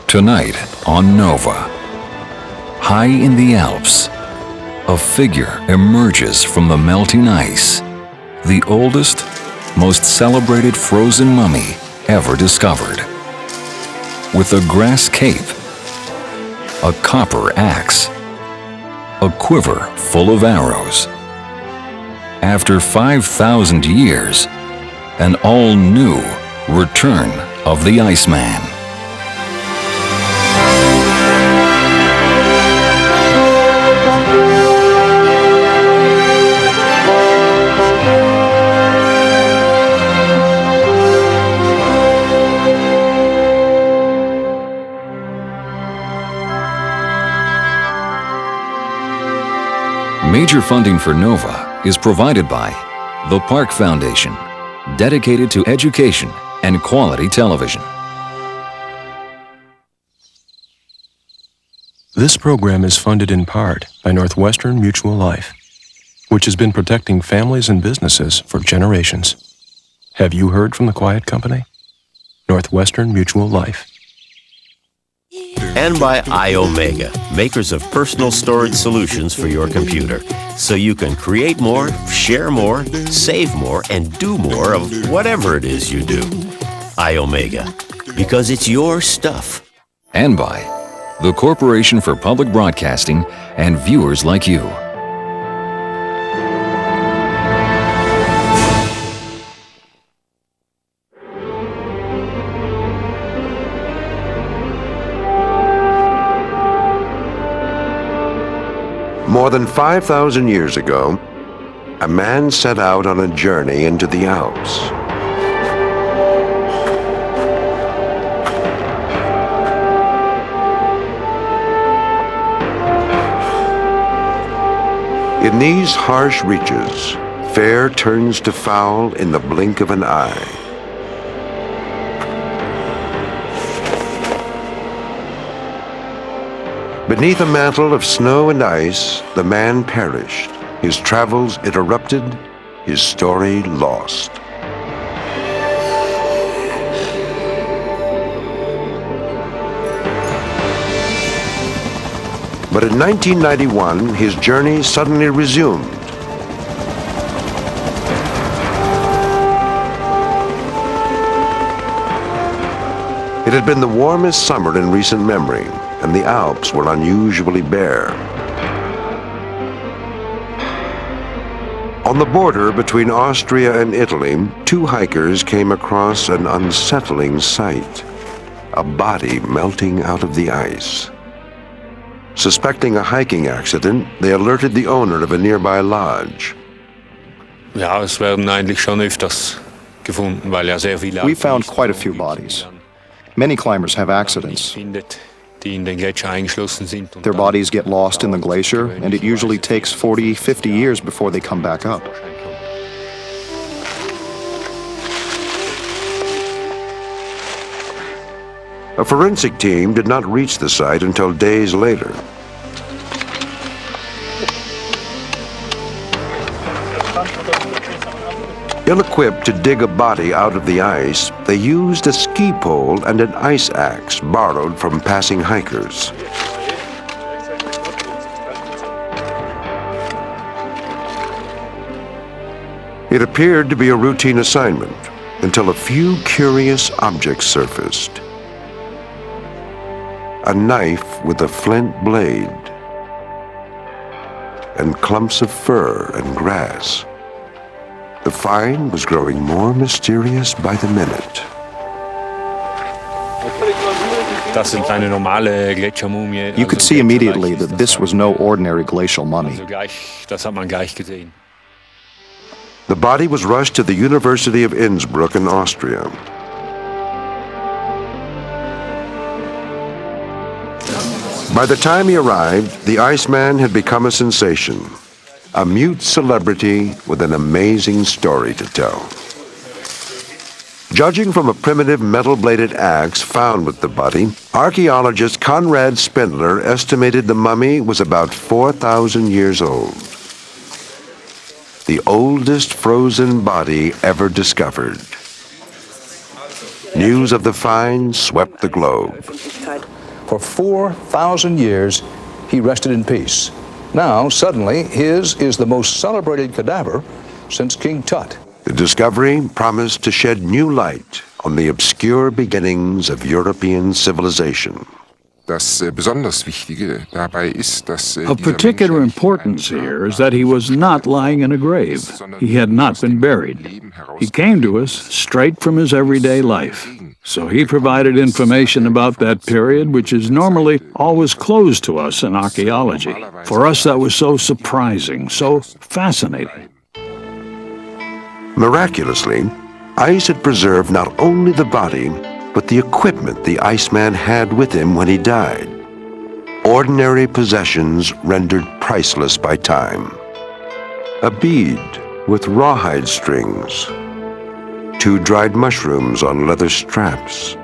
Tonight on Nova, high in the Alps, a figure emerges from the melting ice, the oldest, most celebrated frozen mummy ever discovered. With a grass cape, a copper axe, a quiver full of arrows. After 5,000 years, an all-new return of the Iceman. Major funding for Nova is provided by the Park Foundation, dedicated to education and quality television. This program is funded in part by Northwestern Mutual Life, which has been protecting families and businesses for generations. Have you heard from the Quiet Company? Northwestern Mutual Life. And by iOmega, makers of personal storage solutions for your computer, so you can create more, share more, save more, and do more of whatever it is you do. iOmega, because it's your stuff. And by the Corporation for Public Broadcasting and viewers like you. More than 5,000 years ago, a man set out on a journey into the Alps. In these harsh reaches, fair turns to foul in the blink of an eye. Beneath a mantle of snow and ice, the man perished, his travels interrupted, his story lost. But in 1991, his journey suddenly resumed. It had been the warmest summer in recent memory, and the Alps were unusually bare. On the border between Austria and Italy, two hikers came across an unsettling sight: a body melting out of the ice. Suspecting a hiking accident, they alerted the owner of a nearby lodge. Ja, es werden eigentlich schon öfters gefunden, weil ja sehr viele. We found quite a few bodies. Many climbers have accidents. Die in den Gletscher eingeschlossen sind. Their bodies get lost in the glacier, and it usually takes 40, 50 years before they come back up. A forensic team did not reach the site until days later. Ill-equipped to dig a body out of the ice, they used a ski pole and an ice axe borrowed from passing hikers. It appeared to be a routine assignment until a few curious objects surfaced. A knife with a flint blade, and clumps of fur and grass. The find was growing more mysterious by the minute. Das sind eine normale Gletschermumie. You could see immediately that this was no ordinary glacial mummy. Das hat man gleich gesehen. The body was rushed to the University of Innsbruck in Austria. By the time he arrived, the Iceman had become a sensation, a mute celebrity with an amazing story to tell. Judging from a primitive metal-bladed axe found with the body, archaeologist Konrad Spindler estimated the mummy was about 4,000 years old. The oldest frozen body ever discovered. News of the find swept the globe. For 4,000 years, he rested in peace. Now, suddenly, his is the most celebrated cadaver since King Tut. The discovery promised to shed new light on the obscure beginnings of European civilization. Of particular importance here is that he was not lying in a grave. He had not been buried. He came to us straight from his everyday life. So he provided information about that period which is normally always closed to us in archaeology. For us, that was so surprising, so fascinating. Miraculously, ice had preserved not only the body, but the equipment the Iceman had with him when he died. Ordinary possessions rendered priceless by time. A bead with rawhide strings, 2 dried mushrooms on leather straps,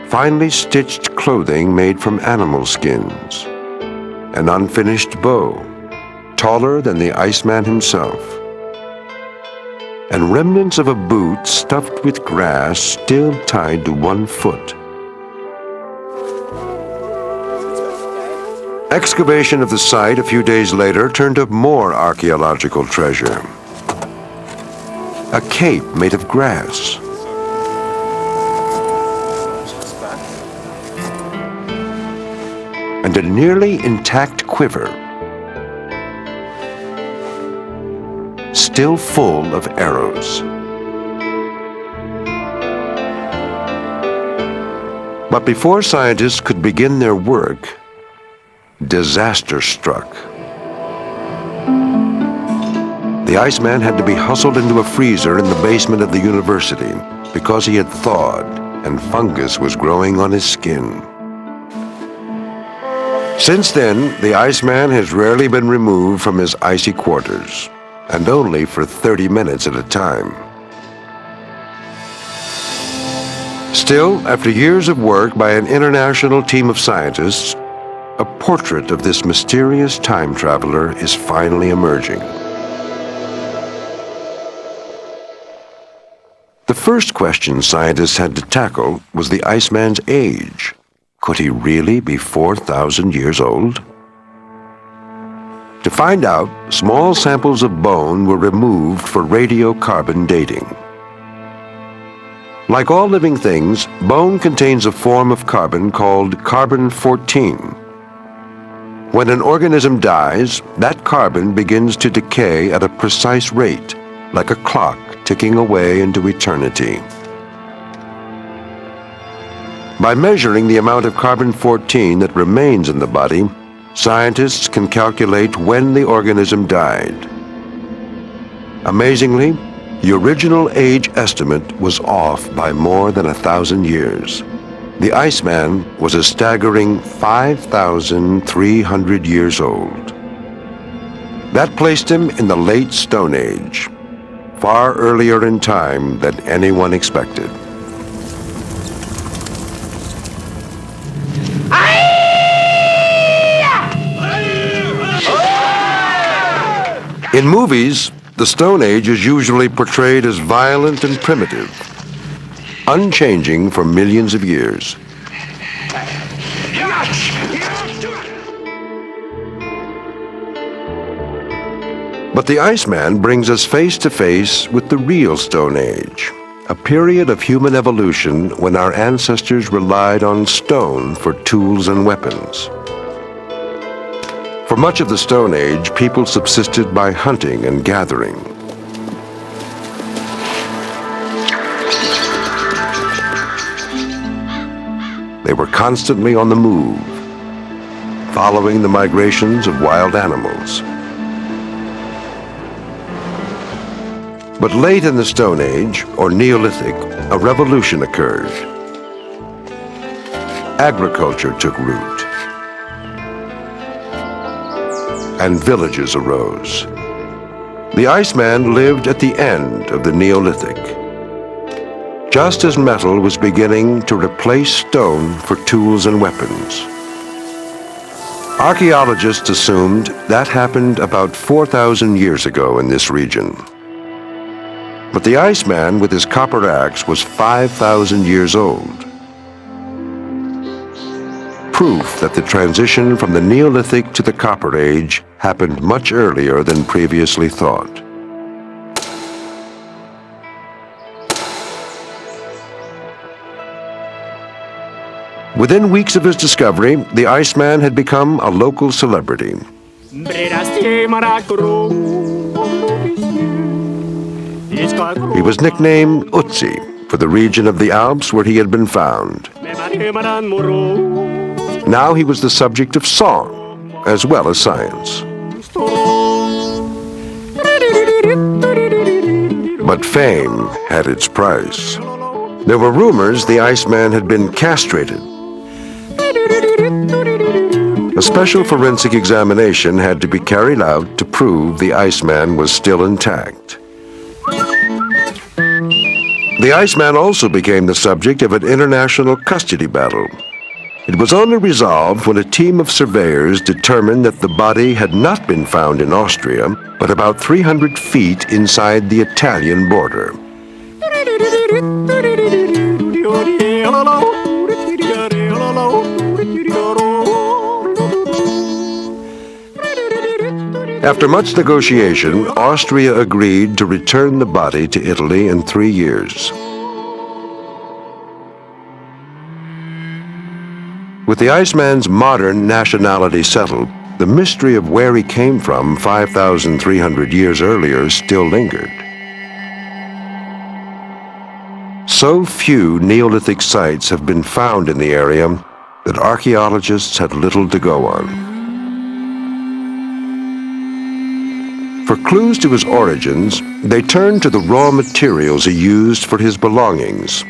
finely stitched clothing made from animal skins, an unfinished bow, taller than the Iceman himself, and remnants of a boot stuffed with grass still tied to one foot. Excavation of the site a few days later turned up more archaeological treasure. A cape made of grass. And a nearly intact quiver, still full of arrows. But before scientists could begin their work, disaster struck. The Iceman had to be hustled into a freezer in the basement of the university because he had thawed and fungus was growing on his skin. Since then, the Iceman has rarely been removed from his icy quarters, and only for 30 minutes at a time. Still, after years of work by an international team of scientists, a portrait of this mysterious time traveler is finally emerging. The first question scientists had to tackle was the Iceman's age. Could he really be 4,000 years old? To find out, small samples of bone were removed for radiocarbon dating. Like all living things, bone contains a form of carbon called carbon-14. When an organism dies, that carbon begins to decay at a precise rate, like a clock ticking away into eternity. By measuring the amount of carbon-14 that remains in the body, scientists can calculate when the organism died. Amazingly, the original age estimate was off by more than 1,000 years. The Iceman was a staggering 5,300 years old. That placed him in the late Stone Age, far earlier in time than anyone expected. In movies, the Stone Age is usually portrayed as violent and primitive, unchanging for millions of years. But the Iceman brings us face to face with the real Stone Age, a period of human evolution when our ancestors relied on stone for tools and weapons. For much of the Stone Age, people subsisted by hunting and gathering. They were constantly on the move, following the migrations of wild animals. But late in the Stone Age, or Neolithic, a revolution occurred. Agriculture took root, and villages arose. The Iceman lived at the end of the Neolithic, just as metal was beginning to replace stone for tools and weapons. Archaeologists assumed that happened about 4,000 years ago in this region. But the Iceman with his copper axe was 5,000 years old. Proof that the transition from the Neolithic to the Copper Age happened much earlier than previously thought. Within weeks of his discovery, the Iceman had become a local celebrity. He was nicknamed Ötzi for the region of the Alps where he had been found. Now he was the subject of song as well as science. But fame had its price. There were rumors the Iceman had been castrated. A special forensic examination had to be carried out to prove the Iceman was still intact. The Iceman also became the subject of an international custody battle. It was only resolved when a team of surveyors determined that the body had not been found in Austria, but about 300 feet inside the Italian border. After much negotiation, Austria agreed to return the body to Italy in 3 years. With the Iceman's modern nationality settled, the mystery of where he came from 5,300 years earlier still lingered. So few Neolithic sites have been found in the area that archaeologists had little to go on. For clues to his origins, they turned to the raw materials he used for his belongings,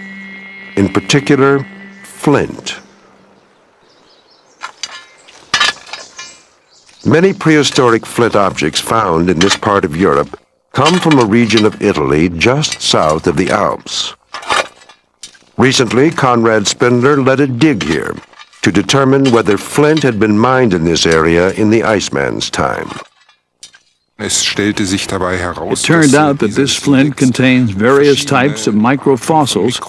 in particular, flint. Many prehistoric flint objects found in this part of Europe come from a region of Italy just south of the Alps. Recently, Conrad Spindler led a dig here to determine whether flint had been mined in this area in the Iceman's time. It turned out that this flint contains various types of microfossils,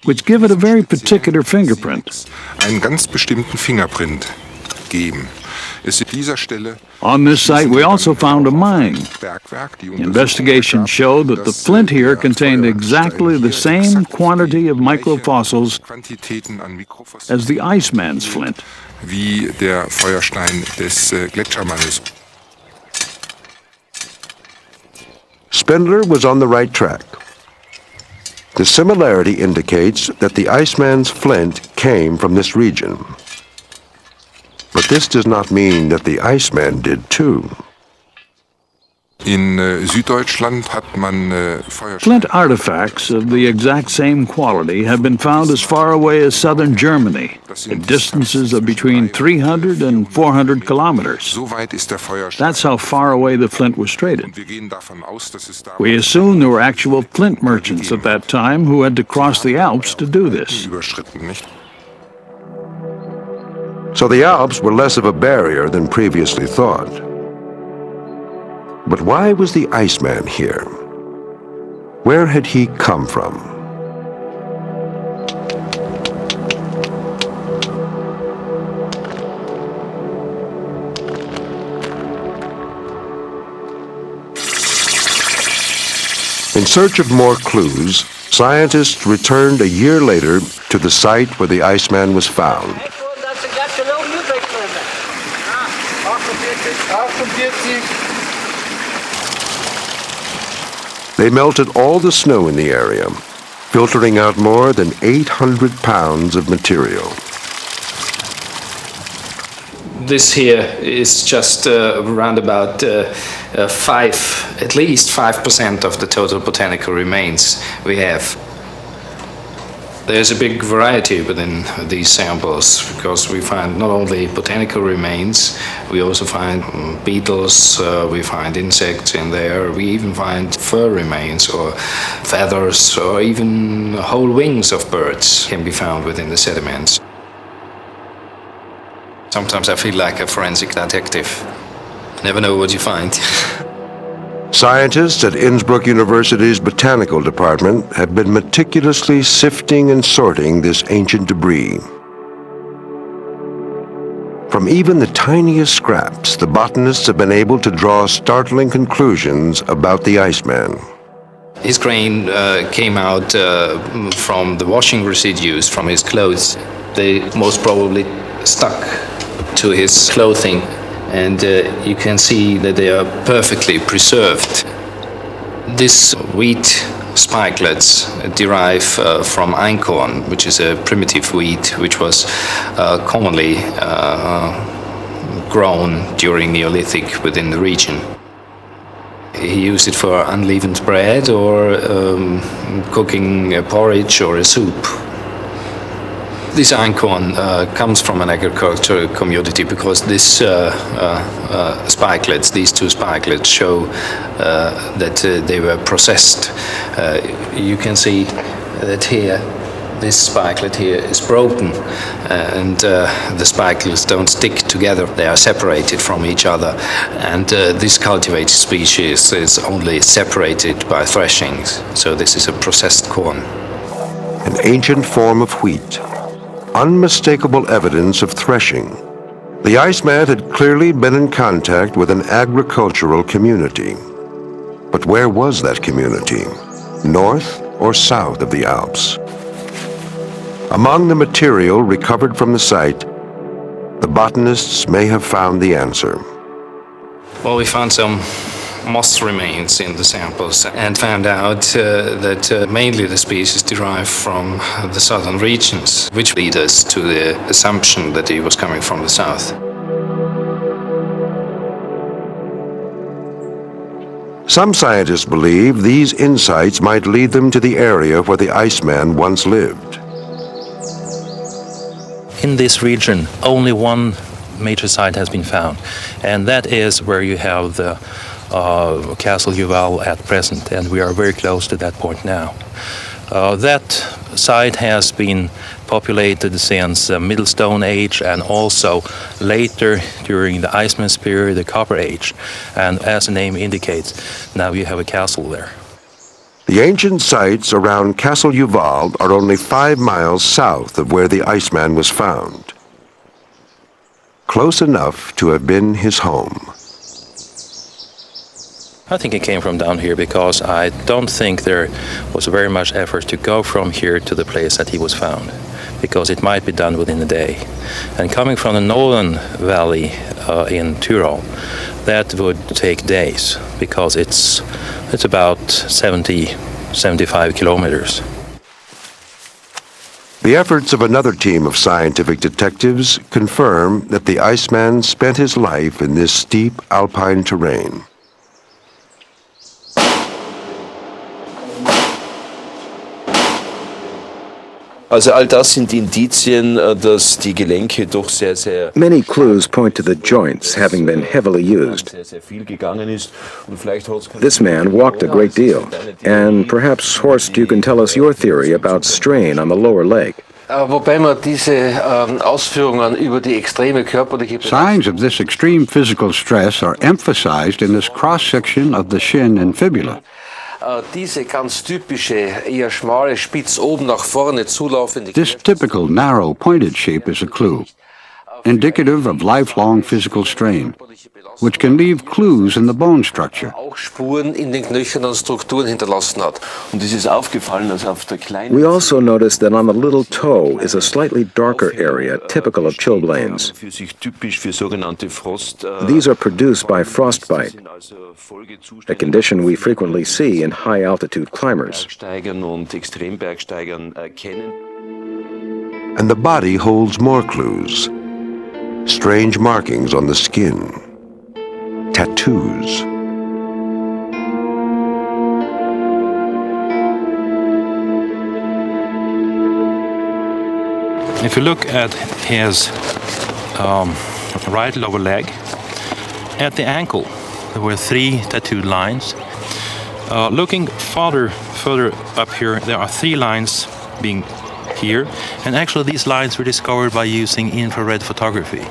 which give it a very particular fingerprint. On this site, we also found a mine. Investigation showed that the flint here contained exactly the same quantity of microfossils as the Iceman's flint. Spindler was on the right track. The similarity indicates that the Iceman's flint came from this region. But this does not mean that the Iceman did too. Flint artifacts of the exact same quality have been found as far away as southern Germany, at distances of between 300 and 400 kilometers. That's how far away the flint was traded. We assume there were actual flint merchants at that time who had to cross the Alps to do this. So the Alps were less of a barrier than previously thought. But why was the Iceman here? Where had he come from? In search of more clues, scientists returned a year later to the site where the Iceman was found. They melted all the snow in the area, filtering out more than 800 pounds of material. This here is just around about at least 5% of the total botanical remains we have. There's a big variety within these samples because we find not only botanical remains, we also find beetles, we find insects in there, we even find fur remains or feathers or even whole wings of birds can be found within the sediments. Sometimes I feel like a forensic detective. Never know what you find. Scientists at Innsbruck University's Botanical Department have been meticulously sifting and sorting this ancient debris. From even the tiniest scraps, the botanists have been able to draw startling conclusions about the Iceman. His grain came out from the washing residues from his clothes. They most probably stuck to his clothing, and you can see that they are perfectly preserved. These wheat spikelets derive from einkorn, which is a primitive wheat which was commonly grown during Neolithic within the region. He used it for unleavened bread or cooking a porridge or a soup. This einkorn comes from an agricultural community because this spikelets, these two spikelets, show that they were processed. You can see that here, this spikelet here is broken, and the spikelets don't stick together. They are separated from each other, and this cultivated species is only separated by threshings. So this is a processed corn. An ancient form of wheat. Unmistakable evidence of threshing. The Iceman had clearly been in contact with an agricultural community. But where was that community? North or south of the Alps? Among the material recovered from the site, the botanists may have found the answer. Well, we found some moss remains in the samples and found out that mainly the species derive from the southern regions, which lead us to the assumption that he was coming from the south. Some scientists believe these insights might lead them to the area where the Iceman once lived. In this region, only one major site has been found, and that is where you have the Castle Travle at present, and we are very close to that point now. That site has been populated since the Middle Stone Age and also later during the Iceman's period, the Copper Age. And as the name indicates, now you have a castle there. The ancient sites around Castle Travle are only 5 miles south of where the Iceman was found. Close enough to have been his home. I think it came from down here because I don't think there was very much effort to go from here to the place that he was found, because it might be done within a day. And coming from the northern valley in Tyrol, that would take days because it's about 75 kilometers. The efforts of another team of scientific detectives confirm that the Iceman spent his life in this steep alpine terrain. Also all das sind Indizien, dass die Gelenke doch sehr, sehr... Many clues point to the joints having been heavily used. This man walked a great deal. And perhaps, Horst, you can tell us your theory about strain on the lower leg. Wobei man diese Ausführungen über die extreme körperliche... Signs of this extreme physical stress are emphasized in this cross-section of the shin and fibula. Diese ganz typische, eher schmale, spitz oben nach vorne zulaufende... This typical narrow, pointed shape is a clue, indicative of lifelong physical strain, which can leave clues in the bone structure. Auch Spuren in den knöchernen Strukturen hinterlassen hat. Und es ist aufgefallen, dass auf der kleinen... We also noticed that on the little toe is a slightly darker area typical of chilblains. These are produced by frostbite, a condition we frequently see in high-altitude climbers. And the body holds more clues. Strange markings on the skin. Tattoos. If you look at his right lower leg, at the ankle, there were 3 tattooed lines. Looking further up here, there are 3 lines being here, and actually these lines were discovered by using infrared photography.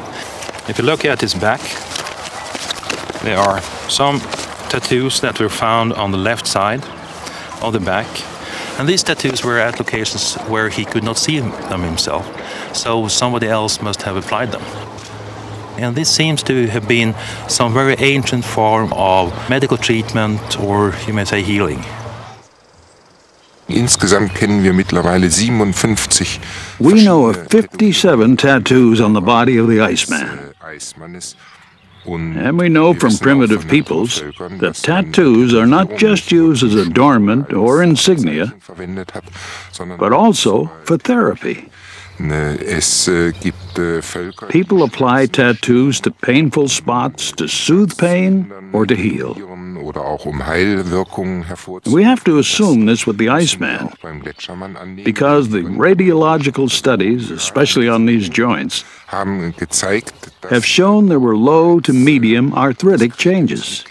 If you look at his back, there are some tattoos that were found on the left side of the back. And these tattoos were at locations where he could not see them himself, so somebody else must have applied them. And this seems to have been some very ancient form of medical treatment, or you may say healing. Insgesamt kennen wir mittlerweile 57. We know of 57 tattoos on the body of the Iceman. And we know from primitive peoples that tattoos are not just used as adornment or insignia, but also for therapy. People apply tattoos to painful spots to soothe pain or to heal. We have to assume this with the Iceman, because the radiological studies, especially on these joints, have shown there were low to medium arthritic changes.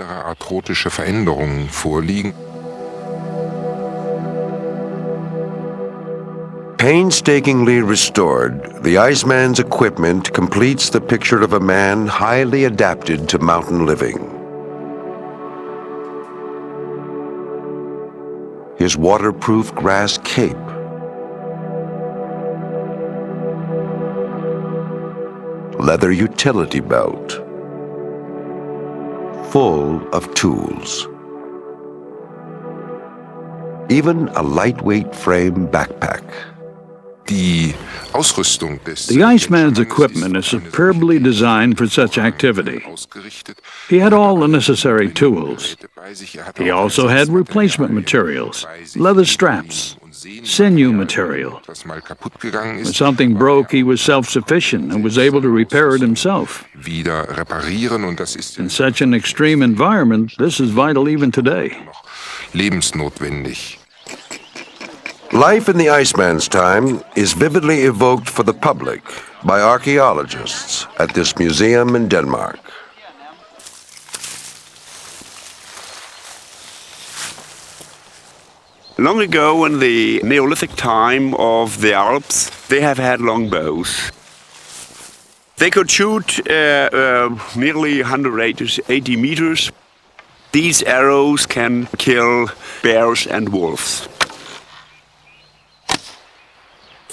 Painstakingly restored, the Iceman's equipment completes the picture of a man highly adapted to mountain living. His waterproof grass cape, leather utility belt, full of tools. Even a lightweight frame backpack. The Iceman's equipment is superbly designed for such activity. He had all the necessary tools. He also had replacement materials, leather straps, sinew material. When something broke, he was self-sufficient and was able to repair it himself. In such an extreme environment, this is vital even today. Life in the Iceman's time is vividly evoked for the public by archaeologists at this museum in Denmark. Long ago, in the Neolithic time of the Alps, they have had long bows. They could shoot nearly 180 meters. These arrows can kill bears and wolves.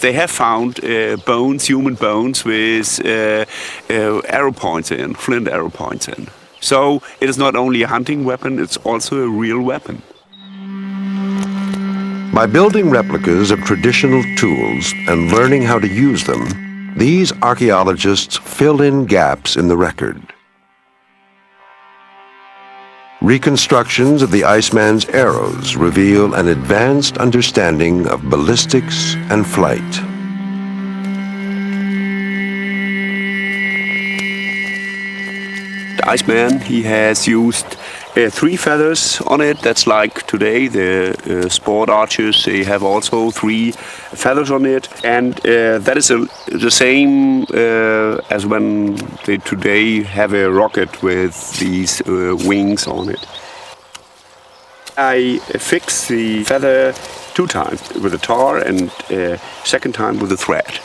They have found bones, human bones, with arrow points in, flint arrow points in. So it is not only a hunting weapon, it's also a real weapon. By building replicas of traditional tools and learning how to use them, these archaeologists fill in gaps in the record. Reconstructions of the Iceman's arrows reveal an advanced understanding of ballistics and flight. The Iceman, he has used 3 feathers on it. That's like today the sport archers, they have also 3 feathers on it. And that is the same as when they today have a rocket with these wings on it. I fix the feather 2 times with a tar and second time with a thread.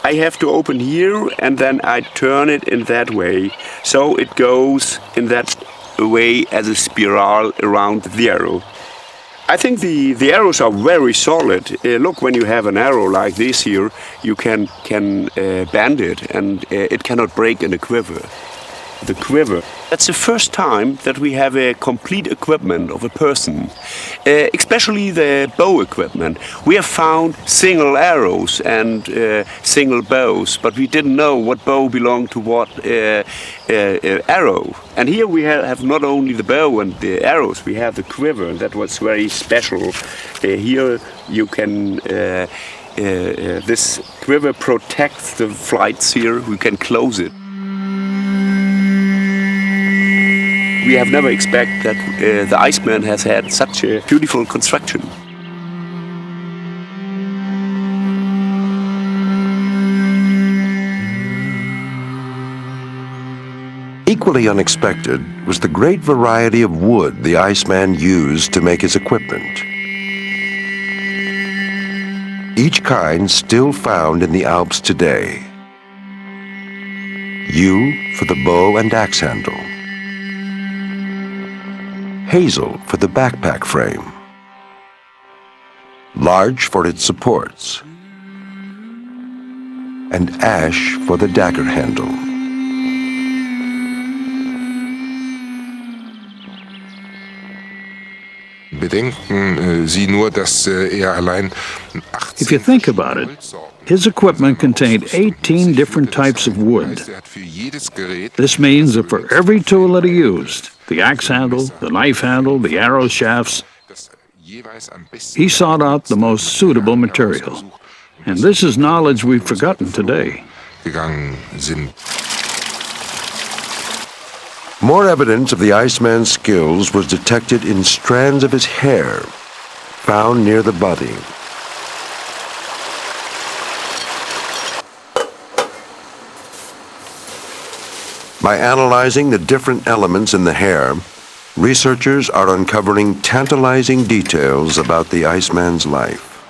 I have to open here and then I turn it in that way, so it goes in that way as a spiral around the arrow. I think the arrows are very solid. Look, when you have an arrow like this here, you can bend it and it cannot break in a quiver. The quiver. That's the first time that we have a complete equipment of a person, especially the bow equipment. We have found single arrows and single bows, but we didn't know what bow belonged to what arrow. And here we have not only the bow and the arrows, we have the quiver, and that was very special. Here you can, this quiver protects the flights here, we can close it. We have never expected that the Iceman has had such a beautiful construction. Equally unexpected was the great variety of wood the Iceman used to make his equipment. Each kind still found in the Alps today. Yew for the bow and axe handle. hazel for the backpack frame, larch for its supports, and ash for the dagger handle. Bedenken Sie nur, dass allein If you think about it, his equipment contained 18 different types of wood. This means that for every tool that he used, the axe handle, the knife handle, the arrow shafts, he sought out the most suitable material. And this is knowledge we've forgotten today. More evidence of the Iceman's skills was detected in strands of his hair found near the body. By analyzing the different elements in the hair, researchers are uncovering tantalizing details about the Iceman's life.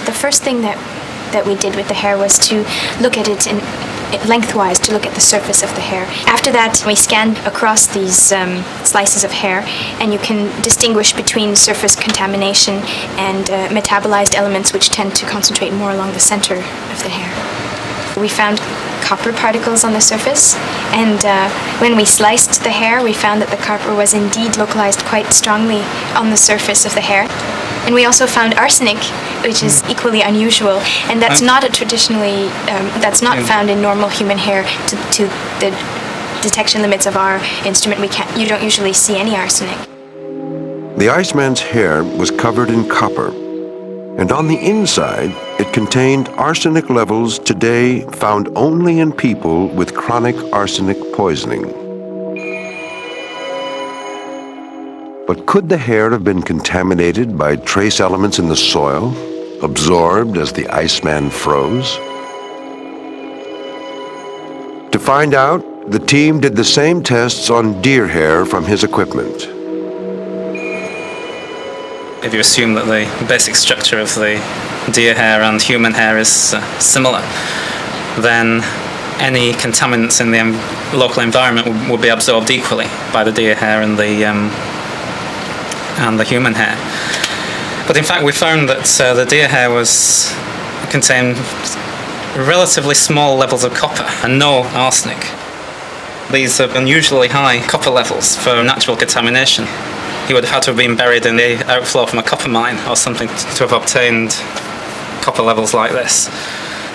The first thing that we did with the hair was to look at it lengthwise, to look at the surface of the hair. After that, we scanned across these slices of hair, and you can distinguish between surface contamination and metabolized elements which tend to concentrate more along the center of the hair. We found copper particles on the surface, and when we sliced the hair, we found that the copper was indeed localized quite strongly on the surface of the hair. And we also found arsenic, which is equally unusual, and that's not that's not found in normal human hair. To the detection limits of our instrument, you don't usually see any arsenic. The Iceman's hair was covered in copper, and on the inside, it contained arsenic levels today found only in people with chronic arsenic poisoning. But could the hair have been contaminated by trace elements in the soil, absorbed as the Iceman froze? To find out, the team did the same tests on deer hair from his equipment. If you assume that the basic structure of the deer hair and human hair is similar, then any contaminants in the local environment would be absorbed equally by the deer hair and the human hair. But in fact, we found that the deer hair contained relatively small levels of copper and no arsenic. These are unusually high copper levels for natural contamination. He would have had to have been buried in the outflow from a copper mine or something to have obtained copper levels like this.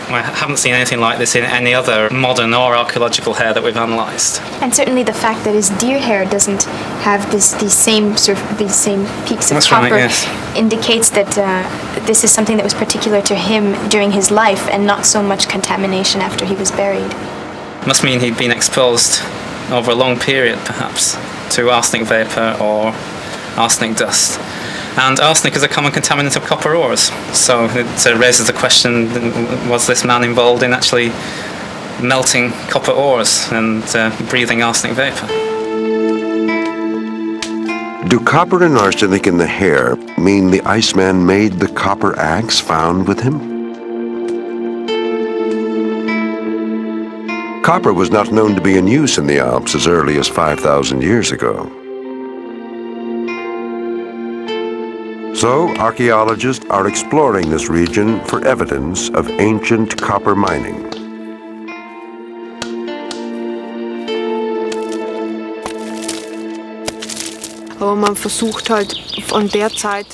I haven't seen anything like this in any other modern or archaeological hair that we've analysed. And certainly the fact that his deer hair doesn't have these same peaks of copper indicates that this is something that was particular to him during his life and not so much contamination after he was buried. Must mean he'd been exposed over a long period, perhaps, to arsenic vapour or arsenic dust. And arsenic is a common contaminant of copper ores. So it raises the question, was this man involved in actually melting copper ores and breathing arsenic vapour? Do copper and arsenic in the hair mean the Iceman made the copper axe found with him? Copper was not known to be in use in the Alps as early as 5,000 years ago. So, archaeologists are exploring this region for evidence of ancient copper mining.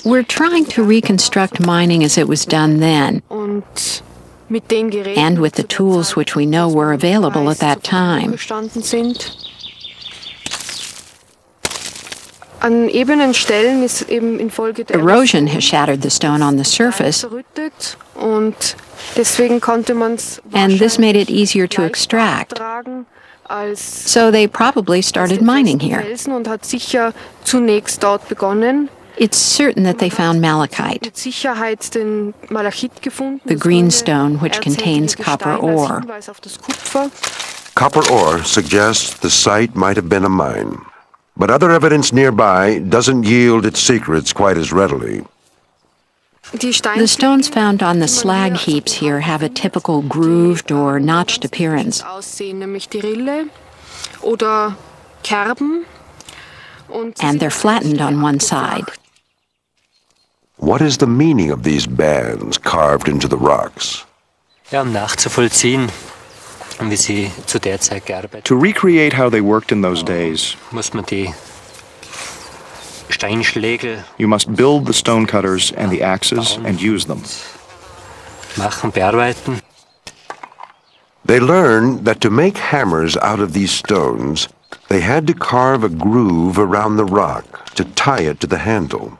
We're trying to reconstruct mining as it was done then, and with the tools which we know were available at that time. Erosion has shattered the stone on the surface, and this made it easier to extract. So they probably started mining here. It's certain that they found malachite, the green stone which contains copper ore. Copper ore suggests the site might have been a mine, but other evidence nearby doesn't yield its secrets quite as readily. The stones found on the slag heaps here have a typical grooved or notched appearance. and they're flattened on one side. What is the meaning of these bands carved into the rocks? nachzuvollziehen, wie sie zu der Zeit gearbeitet To recreate how they worked in those days, muss man die Steinschlägel you must build the stone cutters and the axes and use them. machen, bearbeiten. They learned that to make hammers out of these stones, they had to carve a groove around the rock to tie it to the handle.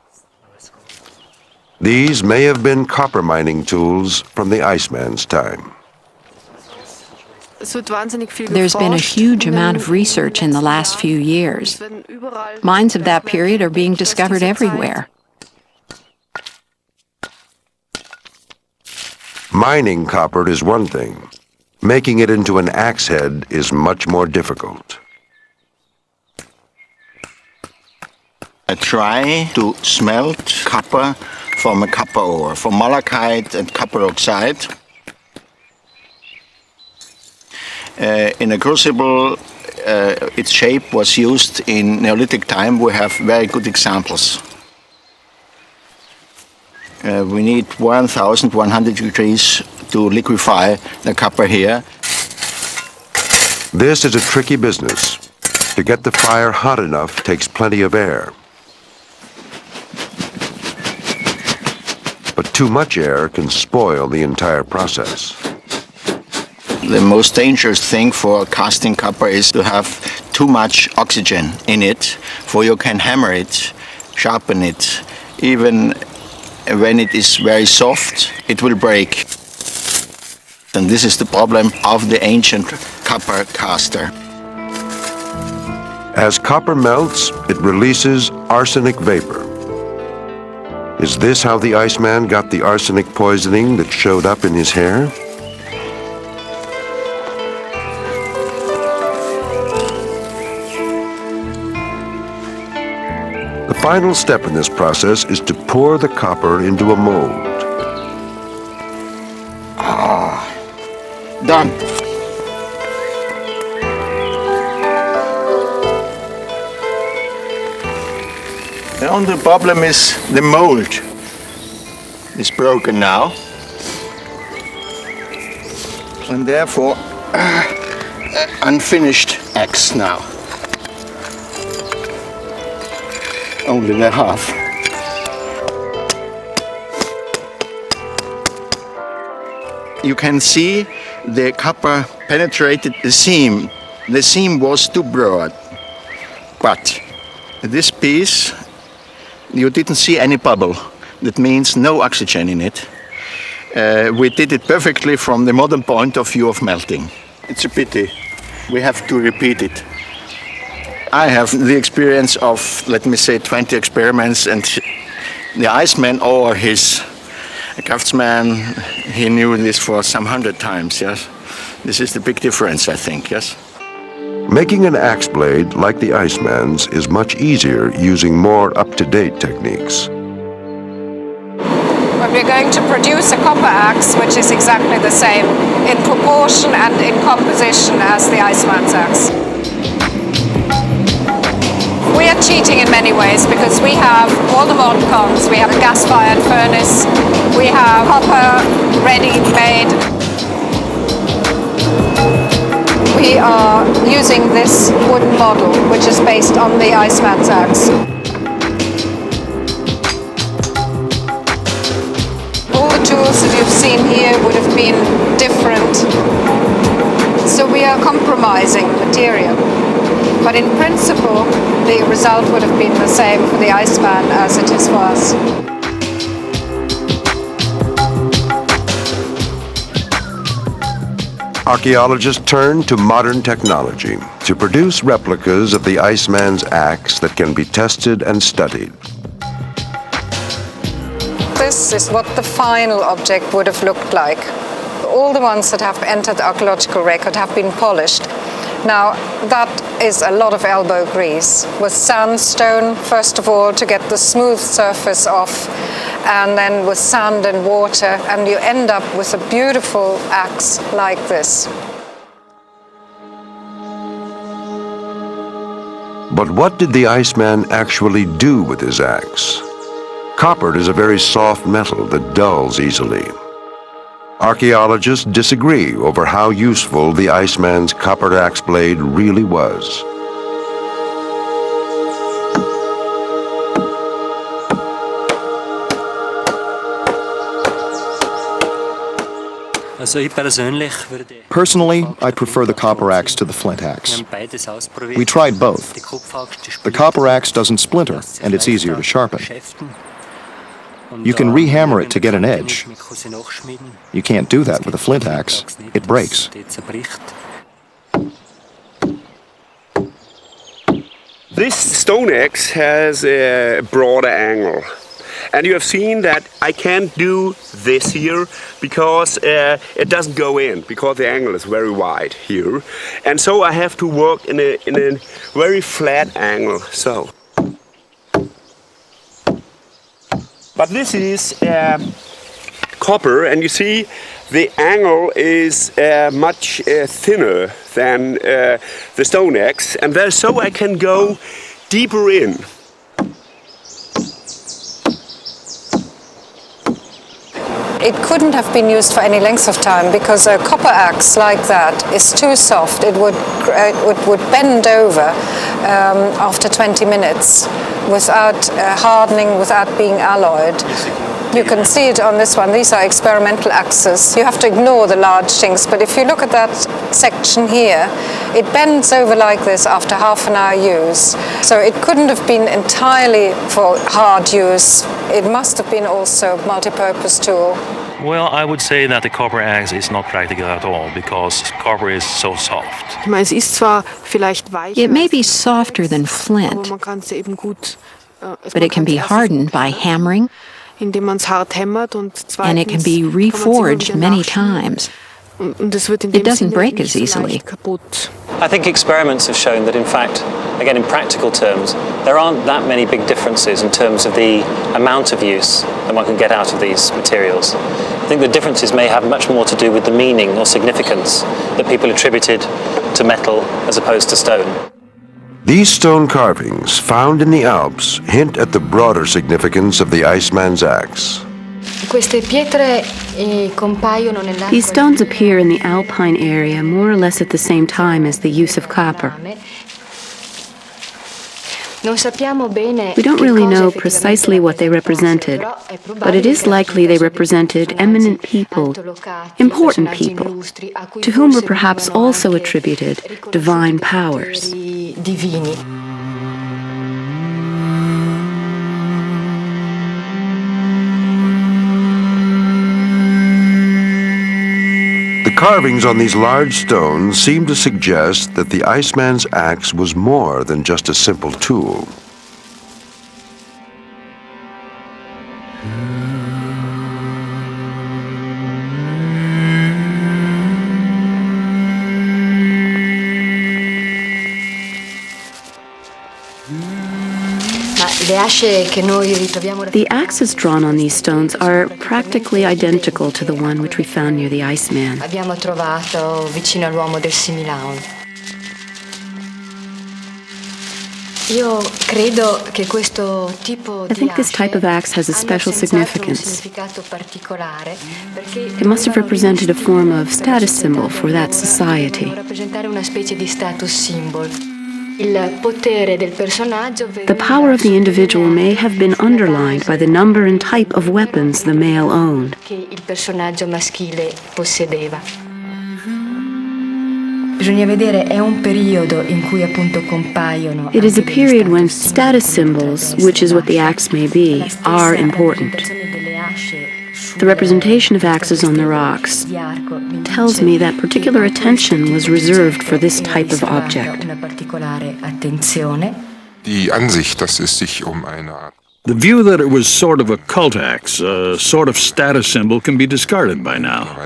These may have been copper mining tools from the Iceman's time. There's been a huge amount of research in the last few years. Mines of that period are being discovered everywhere. Mining copper is one thing. Making it into an axe head is much more difficult. I try to smelt copper from a copper ore, from malachite and copper oxide. In a crucible, its shape was used in Neolithic time. We have very good examples. We need 1,100 degrees to liquefy the copper here. This is a tricky business. To get the fire hot enough takes plenty of air. But too much air can spoil the entire process. The most dangerous thing for casting copper is to have too much oxygen in it, for you can hammer it, sharpen it. Even when it is very soft, it will break. And this is the problem of the ancient copper caster. As copper melts, it releases arsenic vapor. Is this how the Iceman got the arsenic poisoning that showed up in his hair? The final step in this process is to pour the copper into a mold. Done. The only problem is the mold is broken now, and therefore unfinished axe now. Only the half. You can see the copper penetrated the seam. The seam was too broad, but this piece, you didn't see any bubble. That means no oxygen in it. We did it perfectly from the modern point of view of melting. It's a pity. We have to repeat it. I have the experience of, let me say, 20 experiments, and the Iceman or his craftsman, he knew this for some 100 times, yes? This is the big difference, I think, yes? Making an axe blade like the Iceman's is much easier using more up-to-date techniques. But we're going to produce a copper axe which is exactly the same in proportion and in composition as the Iceman's axe. We are cheating in many ways because we have all the modern cons. We have a gas-fired furnace, we have copper ready-made. We are using this wooden model, which is based on the Iceman's axe. All the tools that you've seen here would have been different. So we are compromising material. But in principle, the result would have been the same for the Iceman as it is for us. Archaeologists turn to modern technology to produce replicas of the Iceman's axe that can be tested and studied. This is what the final object would have looked like. All the ones that have entered archaeological record have been polished. Now, that is a lot of elbow grease with sandstone, first of all, to get the smooth surface off, and then with sand and water, and you end up with a beautiful axe like this. But what did the Iceman actually do with his axe? Copper is a very soft metal that dulls easily. Archaeologists disagree over how useful the Iceman's copper axe blade really was. Personally, I prefer the copper axe to the flint axe. We tried both. The copper axe doesn't splinter, and it's easier to sharpen. You can rehammer it to get an edge. You can't do that with a flint axe. It breaks. This stone axe has a broader angle. And you have seen that I can't do this here because it doesn't go in, because the angle is very wide here. And so I have to work in a very flat angle, so. But this is copper, and you see the angle is much thinner than the stone axe, and so I can go deeper in. It couldn't have been used for any length of time because a copper axe like that is too soft. It would bend over after 20 minutes without hardening, without being alloyed. You can see it on this one. These are experimental axes. You have to ignore the large things, but if you look at that section here, it bends over like this after half an hour use. So it couldn't have been entirely for hard use. It must have been also a multi-purpose tool. Well, I would say that the copper axe is not practical at all because copper is so soft. It may be softer than flint, but it can be hardened by hammering, and it can be reforged many times. It doesn't break as easily. I think experiments have shown that, in fact, again, in practical terms, there aren't that many big differences in terms of the amount of use that one can get out of these materials. I think the differences may have much more to do with the meaning or significance that people attributed to metal as opposed to stone. These stone carvings found in the Alps hint at the broader significance of the Iceman's axe. These stones appear in the Alpine area more or less at the same time as the use of copper. We don't really know precisely what they represented, but it is likely they represented eminent people, important people, to whom were perhaps also attributed divine powers. The carvings on these large stones seem to suggest that the Iceman's axe was more than just a simple tool. The axes drawn on these stones are practically identical to the one which we found near the Iceman. I think this type of axe has a special significance. It must have represented a form of status symbol for that society. The power of the individual may have been underlined by the number and type of weapons the male owned. It is a period when status symbols, which is what the axe may be, are important. The representation of axes on the rocks tells me that particular attention was reserved for this type of object. Die Ansicht, dass es sich eine Art The view that it was sort of a cult axe, a sort of status symbol, can be discarded by now.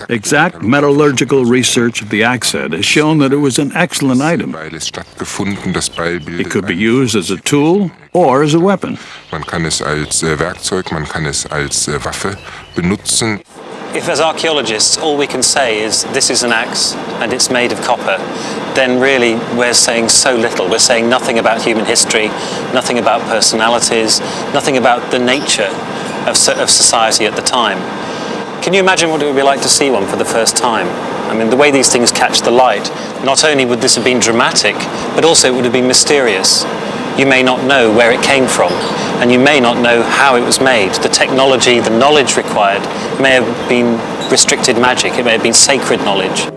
Exact metallurgical research of the axe head has shown that it was an excellent item. It could be used as a tool or as a weapon. Man kann es als Werkzeug, man kann es als Waffe benutzen. If as archaeologists all we can say is this is an axe and it's made of copper, then really we're saying so little. We're saying nothing about human history, nothing about personalities, nothing about the nature of society at the time. Can you imagine what it would be like to see one for the first time? I mean, the way these things catch the light, not only would this have been dramatic, but also it would have been mysterious. You may not know where it came from, and you may not know how it was made. The technology, the knowledge required may have been restricted magic, it may have been sacred knowledge.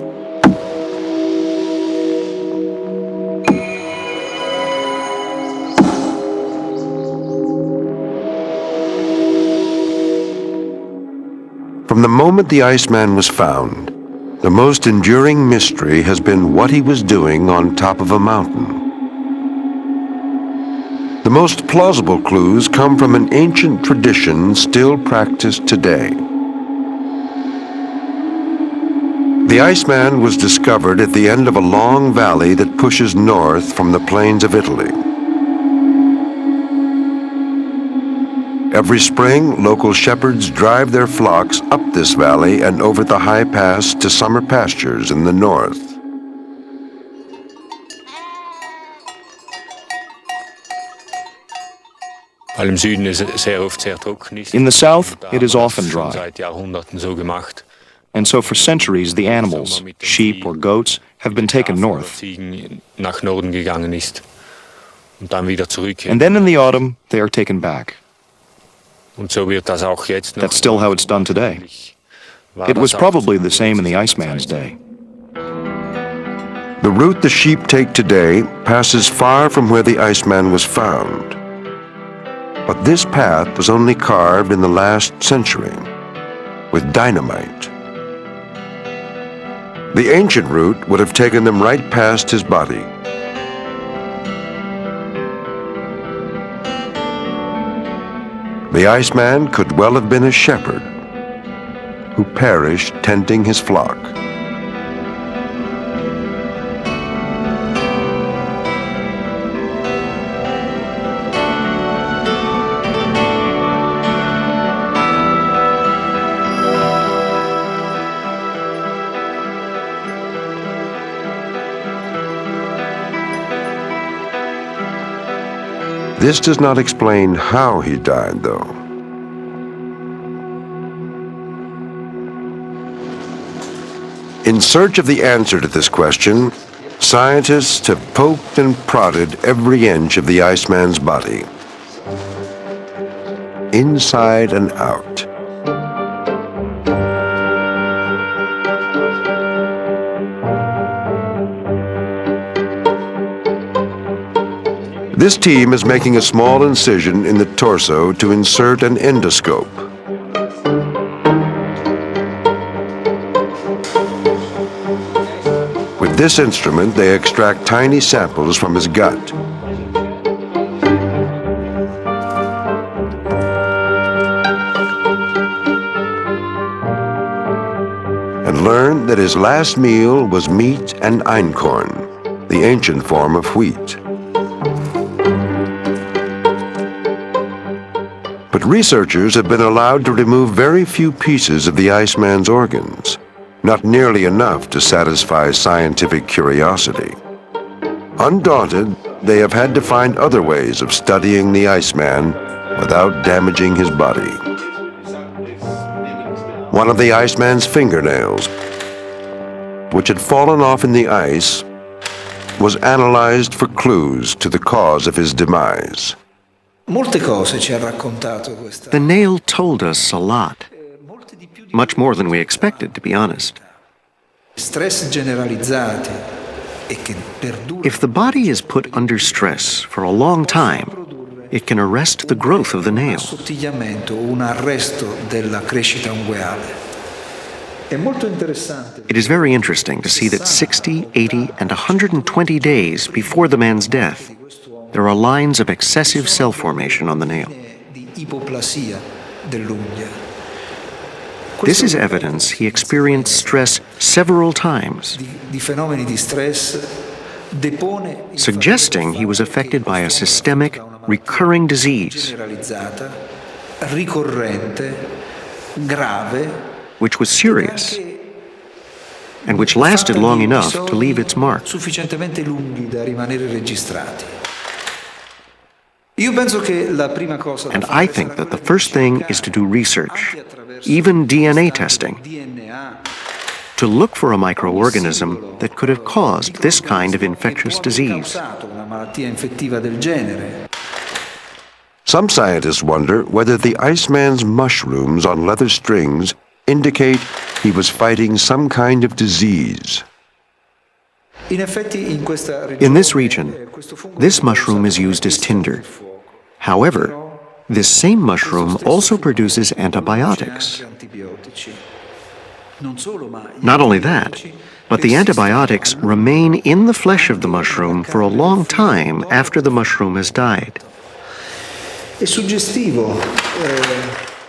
From the moment the Iceman was found, the most enduring mystery has been what he was doing on top of a mountain. The most plausible clues come from an ancient tradition still practiced today. The Iceman was discovered at the end of a long valley that pushes north from the plains of Italy. Every spring, local shepherds drive their flocks up this valley and over the high pass to summer pastures in the north. Weil im Süden ist es sehr oft sehr trocken ist. In the south, it is often dry. Seit Jahrhunderten so gemacht. And so for centuries, the animals, sheep or goats, have been taken north. Nach Norden gegangen ist und dann wieder zurück. And then in the autumn, they are taken back. Und so wird das auch jetzt noch. That's still how it's done today. It was probably the same in the Iceman's day. The route the sheep take today passes far from where the Iceman was found. But this path was only carved in the last century with dynamite. The ancient route would have taken them right past his body. The Iceman could well have been a shepherd who perished tending his flock. This does not explain how he died, though. In search of the answer to this question, scientists have poked and prodded every inch of the Iceman's body, inside and out. This team is making a small incision in the torso to insert an endoscope. With this instrument, they extract tiny samples from his gut. And learn that his last meal was meat and einkorn, the ancient form of wheat. But researchers have been allowed to remove very few pieces of the Iceman's organs, not nearly enough to satisfy scientific curiosity. Undaunted, they have had to find other ways of studying the Iceman without damaging his body. One of the Iceman's fingernails, which had fallen off in the ice, was analyzed for clues to the cause of his demise. The nail told us a lot. Much more than we expected, to be honest. If the body is put under stress for a long time, it can arrest the growth of the nail. It is very interesting to see that 60, 80, and 120 days before the man's death, there are lines of excessive cell formation on the nail. This is evidence he experienced stress several times, suggesting he was affected by a systemic, recurring disease, which was serious and which lasted long enough to leave its mark. Sufficientemente lunghi da rimanere registrati. And I think that the first thing is to do research, even DNA testing, to look for a microorganism that could have caused this kind of infectious disease. Some scientists wonder whether the Iceman's mushrooms on leather strings indicate he was fighting some kind of disease. In this region, this mushroom is used as tinder. However, this same mushroom also produces antibiotics. Not only that, but the antibiotics remain in the flesh of the mushroom for a long time after the mushroom has died.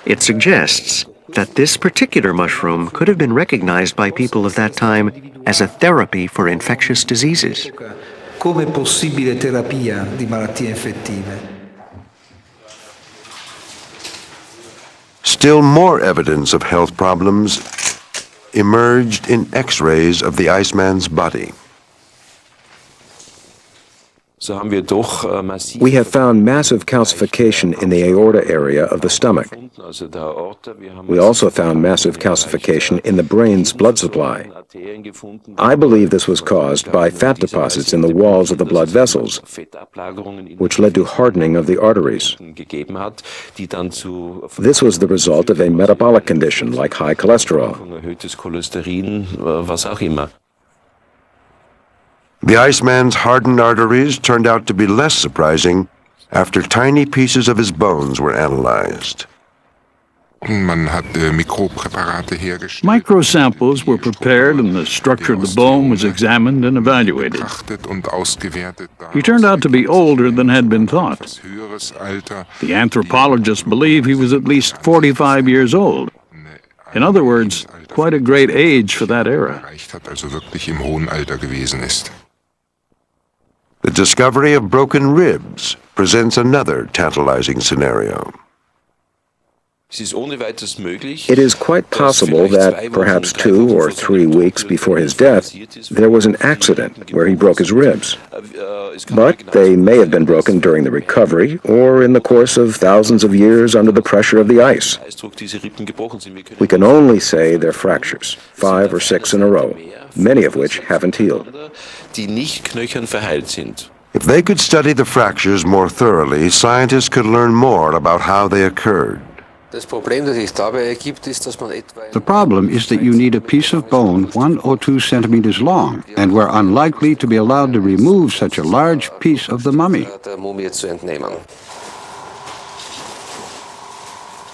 It suggests that this particular mushroom could have been recognized by people of that time as a therapy for infectious diseases. Come possibile terapia di malattie infettive. Still more evidence of health problems emerged in X-rays of the Iceman's body. We have found massive calcification in the aorta area of the stomach. We also found massive calcification in the brain's blood supply. I believe this was caused by fat deposits in the walls of the blood vessels, which led to hardening of the arteries. This was the result of a metabolic condition like high cholesterol. The Iceman's hardened arteries turned out to be less surprising after tiny pieces of his bones were analyzed. Microsamples were prepared and the structure of the bone was examined and evaluated. He turned out to be older than had been thought. The anthropologists believe he was at least 45 years old. In other words, quite a great age for that era. The discovery of broken ribs presents another tantalizing scenario. It is quite possible that, perhaps 2 or 3 weeks before his death, there was an accident where he broke his ribs. But they may have been broken during the recovery or in the course of thousands of years under the pressure of the ice. We can only say they're fractures, 5 or 6 in a row, many of which haven't healed. If they could study the fractures more thoroughly, scientists could learn more about how they occurred. The problem is that you need a piece of bone 1 or 2 centimeters long, and we're unlikely to be allowed to remove such a large piece of the mummy.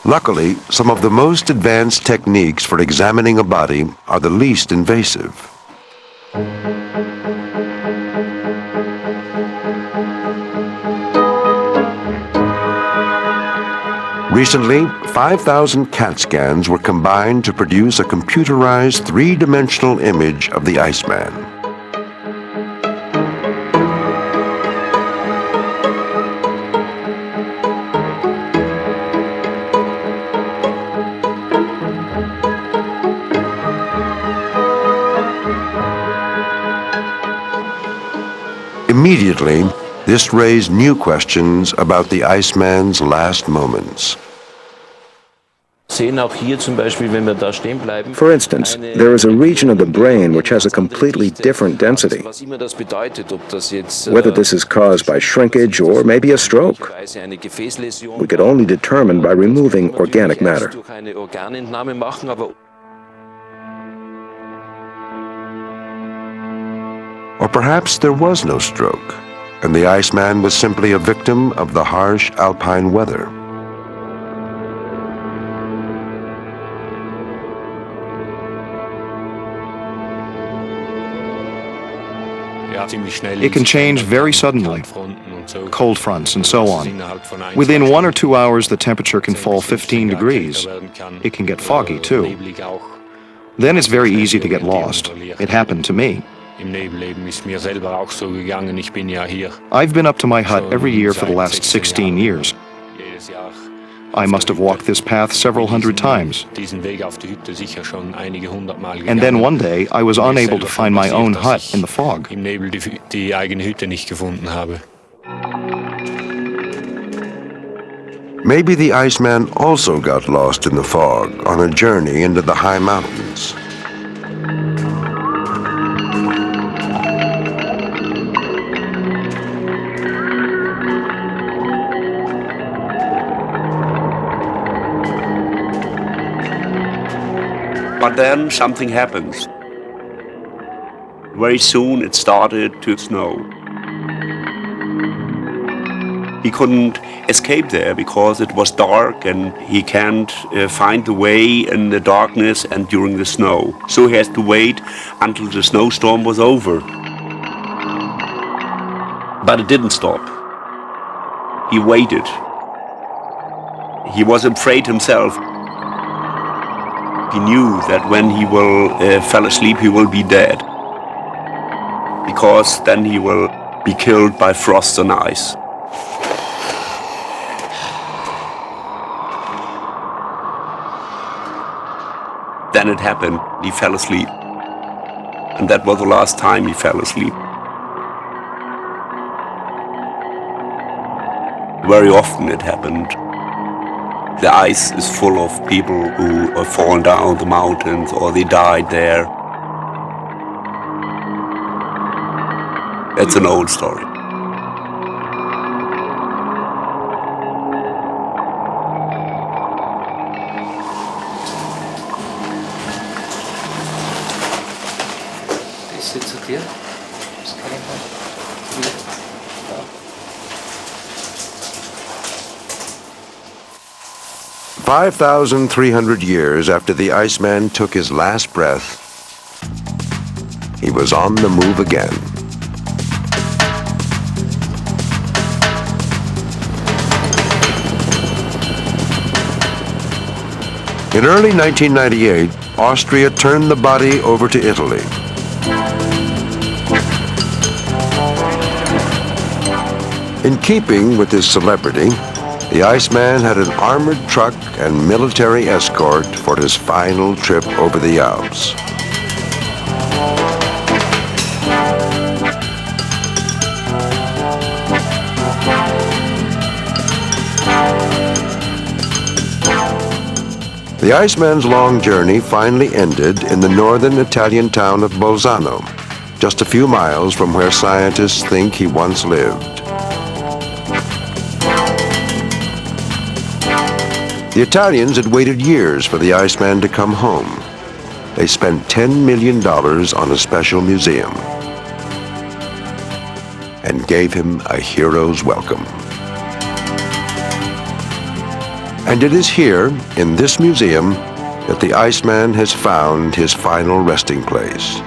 Luckily, some of the most advanced techniques for examining a body are the least invasive. Recently, 5,000 CAT scans were combined to produce a computerized 3-dimensional image of the Iceman. Immediately, this raised new questions about the Iceman's last moments. For instance, there is a region of the brain which has a completely different density. Whether this is caused by shrinkage or maybe a stroke, we could only determine by removing organic matter. Or perhaps there was no stroke, and the Iceman was simply a victim of the harsh alpine weather. It can change very suddenly, cold fronts and so on. Within 1 or 2 hours, the temperature can fall 15 degrees. It can get foggy, too. Then it's very easy to get lost. It happened to me. I've been up to my hut every year for the last 16 years. I must have walked this path several hundred times. And then one day, I was unable to find my own hut in the fog. Maybe the Iceman also got lost in the fog on a journey into the high mountains. But then something happens. Very soon it started to snow. He couldn't escape there because it was dark and he can't find the way in the darkness and during the snow. So he has to wait until the snowstorm was over. But it didn't stop. He waited. He was afraid himself. He knew that when he will fall asleep, he will be dead. Because then he will be killed by frost and ice. Then it happened. He fell asleep. And that was the last time he fell asleep. Very often it happened. The ice is full of people who have fallen down the mountains or they died there. It's an old story. Ist sie zu dir? Ist keine 5,300 years after the Iceman took his last breath, he was on the move again. In early 1998, Austria turned the body over to Italy. In keeping with his celebrity, the Iceman had an armored truck and military escort for his final trip over the Alps. The Iceman's long journey finally ended in the northern Italian town of Bolzano, just a few miles from where scientists think he once lived. The Italians had waited years for the Iceman to come home. They spent $10 million on a special museum and gave him a hero's welcome. And it is here, in this museum, that the Iceman has found his final resting place.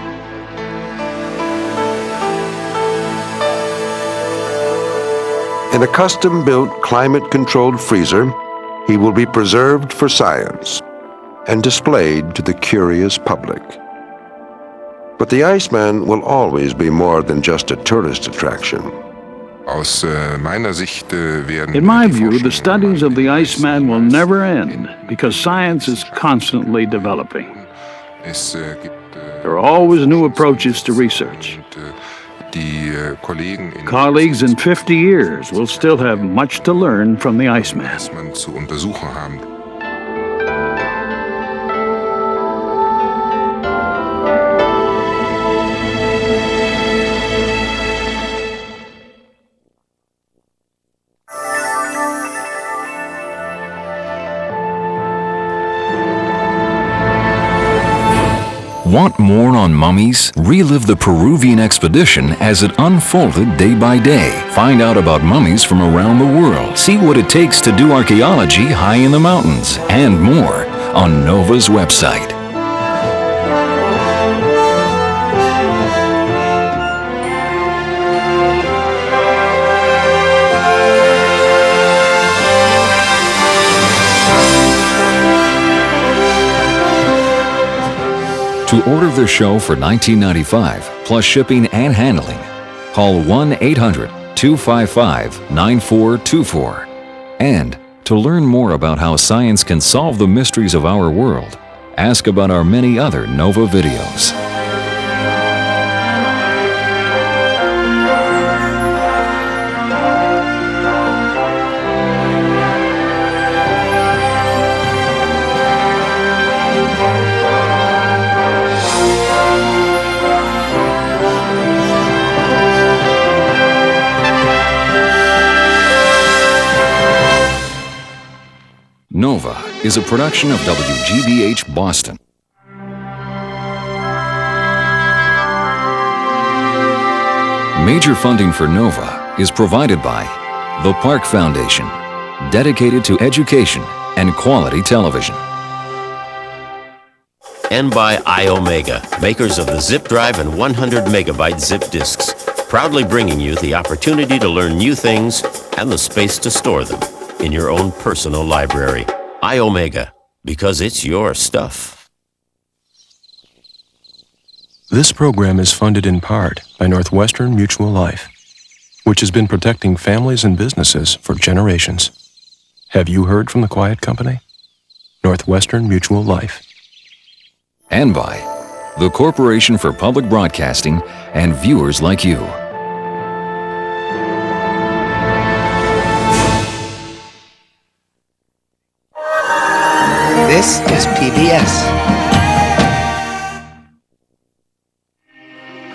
In a custom-built, climate-controlled freezer, he will be preserved for science and displayed to the curious public. But the Iceman will always be more than just a tourist attraction. In my view, the studies of the Iceman will never end because science is constantly developing. There are always new approaches to research. Colleagues in 50 years will still have much to learn from the Iceman. Want more on mummies? Relive the Peruvian expedition as it unfolded day by day. Find out about mummies from around the world. See what it takes to do archaeology high in the mountains, and more on NOVA's website. To order the show for $19.95, plus shipping and handling, call 1-800-255-9424 and To learn more about how science can solve the mysteries of our world, ask about our many other NOVA videos. NOVA is a production of WGBH Boston. Major funding for NOVA is provided by the Park Foundation, dedicated to education and quality television. And by iOmega, makers of the Zip Drive and 100 megabyte zip disks, proudly bringing you the opportunity to learn new things and the space to store them in your own personal library. iOmega, because it's your stuff. This program is funded in part by Northwestern Mutual Life, which has been protecting families and businesses for generations. Have you heard from the Quiet Company? Northwestern Mutual Life. And by the Corporation for Public Broadcasting and viewers like you. This is PBS.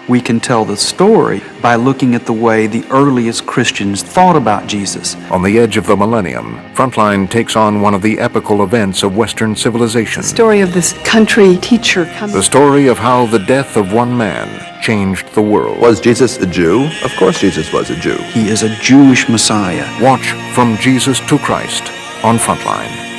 We can tell the story by looking at the way the earliest Christians thought about Jesus. On the edge of the millennium, Frontline takes on one of the epical events of Western civilization. The story of this country teacher coming. The story of how the death of one man changed the world. Was Jesus a Jew? Of course Jesus was a Jew. He is a Jewish Messiah. Watch From Jesus to Christ on Frontline.